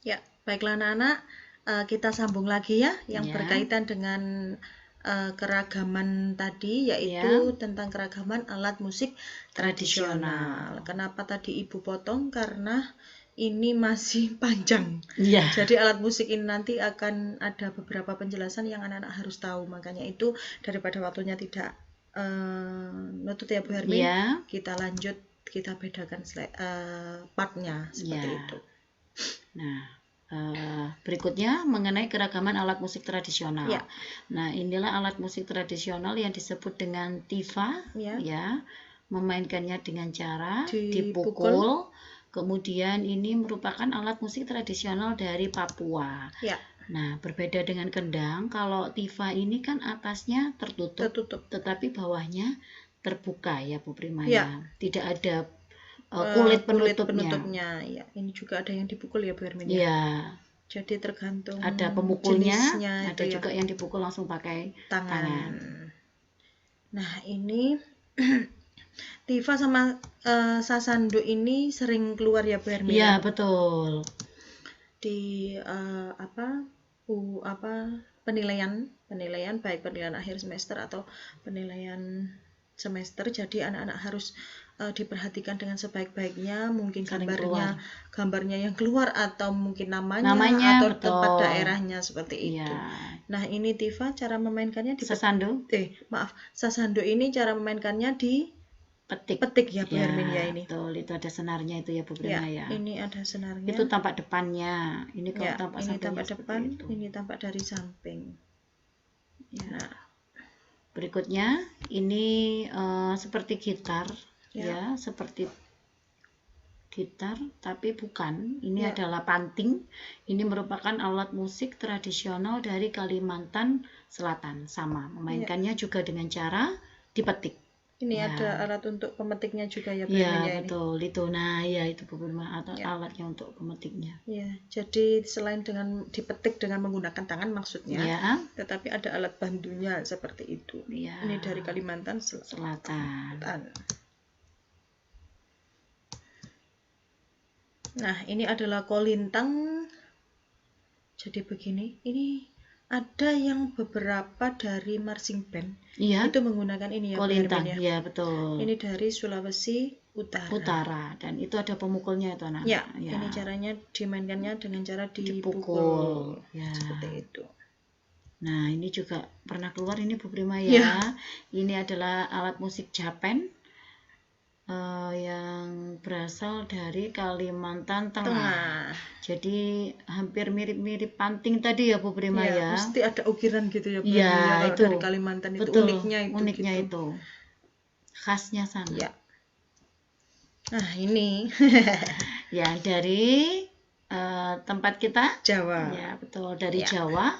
Ya, baiklah anak-anak, kita sambung lagi ya yang Ya. berkaitan dengan keragaman tadi, yaitu tentang keragaman alat musik tradisional. Kenapa tadi Ibu potong? Karena ini masih panjang. Iya. Jadi alat musik ini nanti akan ada beberapa penjelasan yang anak-anak harus tahu. Makanya itu daripada waktunya tidak nutut ya Bu Hermin, Iya. kita lanjut, kita bedakan partnya seperti Iya. itu. Nah, berikutnya mengenai keragaman alat musik tradisional. Ya. Nah, inilah alat musik tradisional yang disebut dengan tifa, ya. Memainkannya dengan cara dipukul. Kemudian ini merupakan alat musik tradisional dari Papua. Ya. Nah, berbeda dengan kendang, kalau tifa ini kan atasnya tertutup. Tetapi bawahnya terbuka ya Bu Prima ya. Tidak ada kulit penutupnya. Ya, ini juga ada yang dipukul ya Bu Hermin ya. Iya. Jadi tergantung ada pemukulnya, jenisnya, ada juga yang dipukul langsung pakai tangan. Nah, ini tifa sama sasando ini sering keluar ya Bu Hermin. Iya, betul. Di penilaian baik penilaian akhir semester atau penilaian semester. Jadi anak-anak harus diperhatikan dengan sebaik-baiknya, mungkin gambarnya yang keluar atau mungkin namanya atau betul. tempat daerahnya seperti itu. Nah, ini tifa cara memainkannya di sasando. Sasando ini cara memainkannya di petik ya Bu Hermin ya ini. Betul, itu ada senarnya itu ya Bu Prima ya. Ini ada senarnya. Itu tampak depannya. Ini kalau tampak ini tampak depan, itu. ini tampak dari samping. Nah, berikutnya ini seperti gitar ya, seperti gitar tapi bukan. Ini adalah panting. Ini merupakan alat musik tradisional dari Kalimantan Selatan, sama memainkannya juga dengan cara dipetik. Ini ada alat untuk pemetiknya juga ya Bu Hermin ya. Betul itu. Nah, ya itu Bu Prima, atau alatnya untuk pemetiknya. Ya, jadi selain dengan dipetik dengan menggunakan tangan maksudnya, tetapi ada alat bantunya seperti itu. Ini dari Kalimantan Selatan. Nah, ini adalah kolintang. Jadi begini, ini ada yang beberapa dari marching band itu menggunakan ini ya kolintang ya. Ya, betul. Ini dari Sulawesi Utara. Dan itu ada pemukulnya itu anak. Ya, ini caranya dimainkannya dengan cara dipukul. Ya. Seperti itu. Nah, ini juga pernah keluar ini Bu Prima ya. Ini adalah alat musik Japan yang berasal dari Kalimantan Tengah. Jadi hampir mirip-mirip panting tadi ya Bu Prima ya. Mesti ada ukiran gitu ya Bu Prima itu. Dari Kalimantan itu. Betul, uniknya itu. Khasnya sana. Ya. Nah, ini ya dari tempat kita Jawa. Ya, betul, dari Jawa.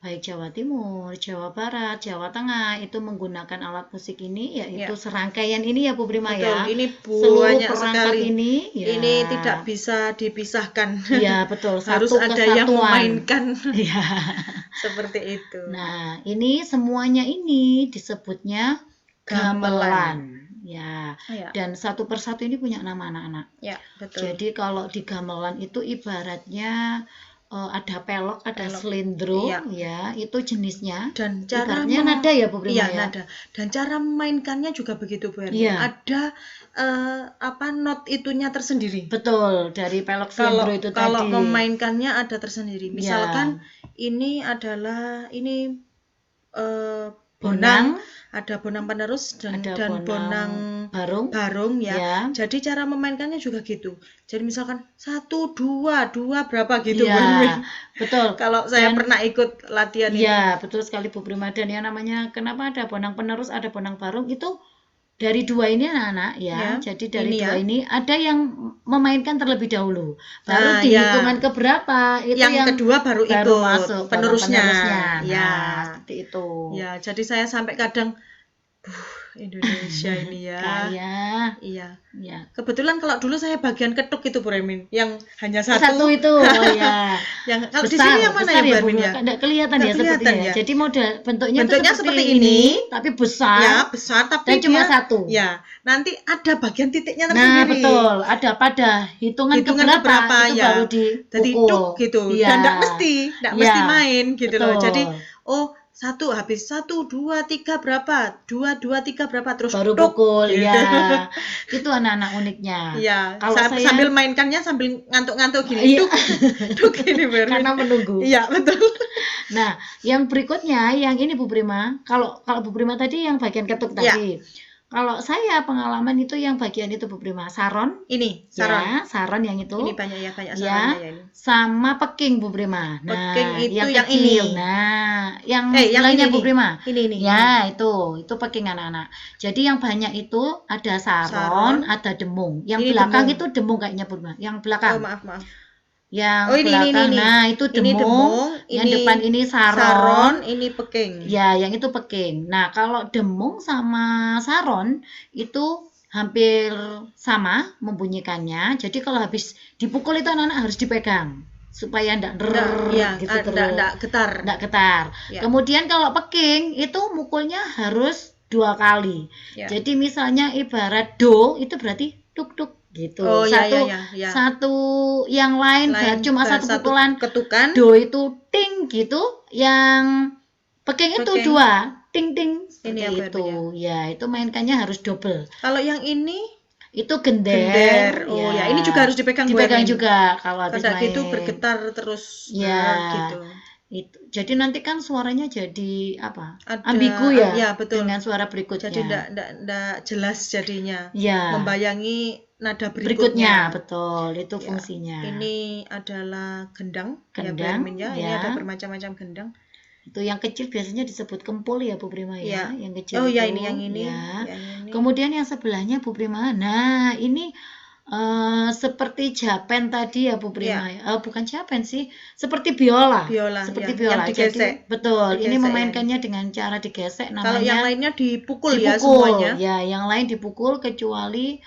Baik Jawa Timur, Jawa Barat, Jawa Tengah itu menggunakan alat musik ini, yaitu serangkaian ini ya Bu Prima ya. Ini banyak sekali ini. Ini tidak bisa dipisahkan. Ya, betul. Harus ada yang memainkan. Ya. Seperti itu. Nah, ini semuanya ini disebutnya gamelan. Ya. Dan satu persatu ini punya nama anak-anak. Ya, betul. Jadi kalau di gamelan itu ibaratnya ada pelok, ada selendro, ya, itu jenisnya. Dan caranya nada ya Bu Prima ya. Nada. Dan cara memainkannya juga begitu Bu Hermin. Ada not itunya tersendiri. Betul, dari pelok selendro itu tadi. Kalau memainkannya ada tersendiri. Misalkan ini adalah bonang, ada bonang penerus dan bonang barung ya. Jadi cara memainkannya juga gitu. Jadi misalkan 1, 2 berapa gitu. Betul. Kalau saya pernah ikut latihan ini. Ya, betul sekali Bu Prima. Dan yang namanya kenapa ada bonang penerus, ada bonang barung itu dari dua ini anak-anak ya. Jadi dari dua ini ada yang memainkan terlebih dahulu. Baru di hitungan keberapa itu yang kedua baru masuk penerusnya. Ya, seperti itu. Ya, jadi saya sampai kadang Indonesia ini ya. Kaya. Iya. Ya. Kebetulan kalau dulu saya bagian ketuk itu Bu Remin, yang hanya satu itu. Oh ya. Yang kalau di sini yang mana ya Bu Remin ya? Enggak kelihatan ya sepertinya. Ya. Jadi bentuknya seperti ini, tapi besar. Ya, besar tapi dan cuma satu. Ya. Nanti ada bagian titiknya tersendiri. Nah, betul. Ada pada hitungan keberapa itu ya. baru dipukul. Jadi duk gitu. Ya. Dan enggak mesti main gitu betul. loh. Jadi satu habis 1 2 3 berapa 2 2 3 berapa terus baru pukul gitu. Ya itu anak-anak uniknya ya kalau saya sambil mainkannya sambil ngantuk-ngantuk gini duk gini karena menunggu iya betul. Nah yang berikutnya yang ini Bu Prima, kalau Bu Prima tadi yang bagian ketuk tadi kalau saya pengalaman itu yang bagian itu Bu Prima, saron saron yang itu ini banyak saronnya ya ini. Sama peking Bu Prima. Nah, peking itu yang ini. Nah, yang sebelahnya Bu Prima. Ini. Ya, itu peking anak-anak. Jadi yang banyak itu ada saron, ada demung. Yang ini belakang demung. Itu demung kayaknya Bu Prima. Yang belakang. Maaf. Yang belakang, nah itu demung. Yang depan ini saron, ini peking. Ya, yang itu peking. Nah, kalau demung sama saron itu hampir sama membunyikannya. Jadi kalau habis dipukul itu anak-anak harus dipegang supaya enggak getar. Ya. Kemudian kalau peking itu mukulnya harus 2 kali. Ya. Jadi misalnya ibarat do itu berarti tuk tuk gitu. Satu yang lain cuma satu pukulan ketukan. Do itu ting gitu. Yang peking itu 2 ting ting. Ini itu. Ya, itu mainkannya harus double. Kalau yang ini itu gender. Oh ya, ini juga harus dipegang juga kalau habis main. Itu bergetar terus gitu. Itu. Jadi nanti kan suaranya jadi ambigu ya. Ya, betul. Dengan suara berikutnya. Jadi enggak jelas jadinya. Ya. Membayangi nada berikutnya. Betul, itu fungsinya. Ini adalah gendang ya. Ini ada bermacam-macam gendang. Itu yang kecil biasanya disebut kempul ya Bu Prima ya. Yang kecil itu. Yang ini. Kemudian yang sebelahnya Bu Prima. Nah, ini seperti japen tadi ya Bu Prima. Bukan japen sih, seperti biola. Seperti biola. Yang digesek. Jadi, betul. Ini memainkannya dengan cara digesek namanya. Kalau yang lainnya dipukul ya semuanya. Ya, yang lain dipukul kecuali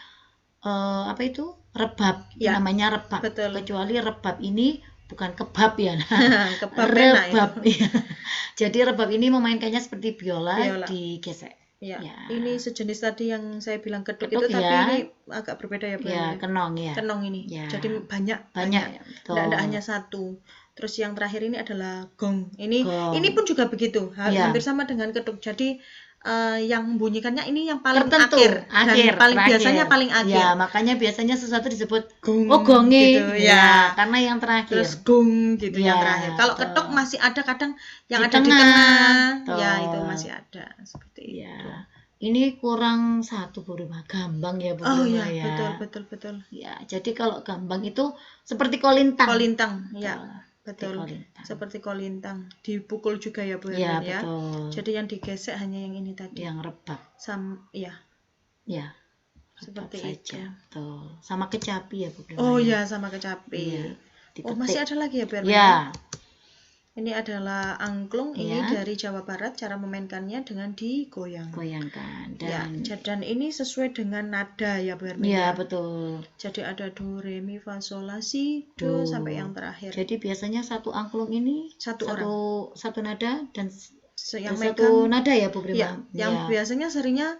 rebab. Namanya rebab. Betul. Kecuali rebab ini bukan kebab ya. Kebab rebab. Ya. Jadi rebab ini memainkannya seperti biola. Digesek. Ya. Ini sejenis tadi yang saya bilang ketuk itu tapi ini agak berbeda ya Bu. Ya, kenong ya. Kenong ini. Ya. Jadi banyak. Tidak hanya satu. Terus yang terakhir ini adalah gong. Ini pun juga begitu. Hampir sama dengan ketuk. Jadi yang bunyikannya ini yang paling akhir dan paling biasanya paling akhir. Ya, makanya biasanya sesuatu disebut gongi gitu, ya. Karena yang terakhir. Terus gong gitu yang terakhir. Kalau ketuk masih ada kadang yang ada di tengah. Ya, itu masih ada seperti itu. Ini kurang satu Bu Prima, gambang ya Bu Prima ya. Betul. Ya, jadi kalau gambang itu seperti kolintang. Ya. Betul, seperti kolintang. Dipukul juga ya Bu Hermin ya. Betul. Jadi yang digesek hanya yang ini tadi. Yang rebab. Ya. Seperti itu. Betul. Sama kecapi ya Bu Hermin. Oh ya, sama kecapi. Masih ada lagi ya Bu Hermin? Ya. Ini adalah angklung, ini dari Jawa Barat, cara memainkannya dengan goyangkan. Dan ini sesuai dengan nada ya Bu Hermin. Iya, betul. Jadi ada do, re, mi, fa, sol, la, si, do sampai yang terakhir. Jadi biasanya satu angklung ini satu nada dan yang satu nada ya Bu Prima. Yang biasanya seringnya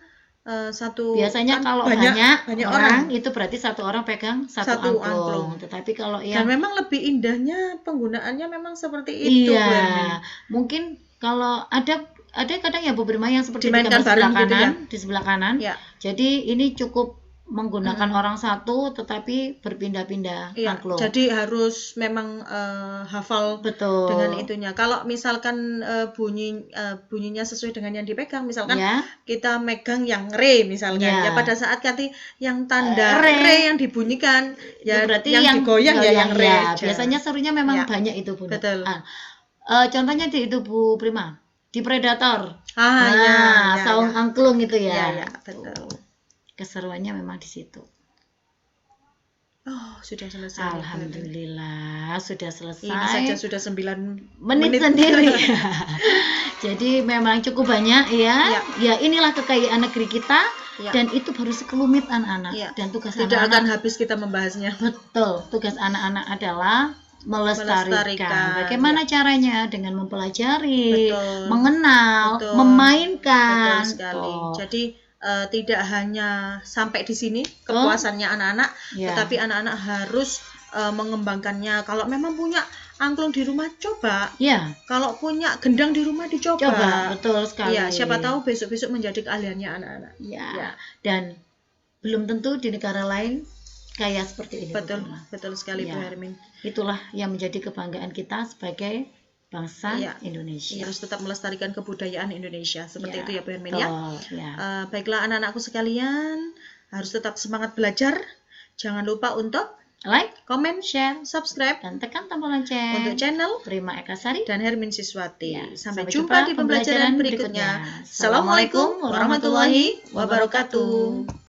biasanya kan kalau banyak orang itu berarti satu orang pegang satu angklung. Tetapi kalau dan memang lebih indahnya penggunaannya memang seperti itu. Iya. Mungkin kalau ada kadang ya Bu Prima yang seperti dimainkan bareng di sebelah kanan. Ya. Jadi ini cukup menggunakan orang satu tetapi berpindah-pindah angklung. Jadi harus memang hafal dengan itunya. Kalau misalkan bunyinya sesuai dengan yang dipegang, misalkan kita megang yang re misalkan, ya pada saat nanti yang tanda re yang dibunyikan, ya berarti yang digoyang yang re. Biasanya serunya memang banyak itu Bu. Betul. Contohnya di itu Bu Prima, di Predator. Saung angklung itu ya. Iya, betul. Keseruannya memang di situ. Sudah selesai. Alhamdulillah, sudah selesai. Ini saja sudah 9 menit sendiri. Jadi memang cukup banyak ya. Ya inilah kekayaan negeri kita. Dan itu baru sekelumit anak-anak. Dan tugas tidak akan habis kita membahasnya. Betul. Tugas anak-anak adalah melestarikan. Bagaimana caranya? Dengan mempelajari, mengenal, memainkan. Betul sekali. Jadi tidak hanya sampai di sini kepuasannya anak-anak, tetapi anak-anak harus mengembangkannya. Kalau memang punya angklung di rumah, coba. Kalau punya gendang di rumah, dicoba. Betul sekali. Siapa tahu besok-besok menjadi keahliannya anak-anak. Dan belum tentu di negara lain kayak seperti ini. Betul sekali Bu Hermin. Itulah yang menjadi kebanggaan kita sebagai bangsa Indonesia. Harus tetap melestarikan kebudayaan Indonesia. Seperti itu ya Bu Hermin ya. Baiklah anak-anakku sekalian, harus tetap semangat belajar. Jangan lupa untuk like, comment, share, subscribe, dan tekan tombol lonceng untuk channel Prima Ekasari dan Hermin Siswati. Sampai jumpa di pembelajaran berikutnya. Assalamualaikum warahmatullahi wabarakatuh.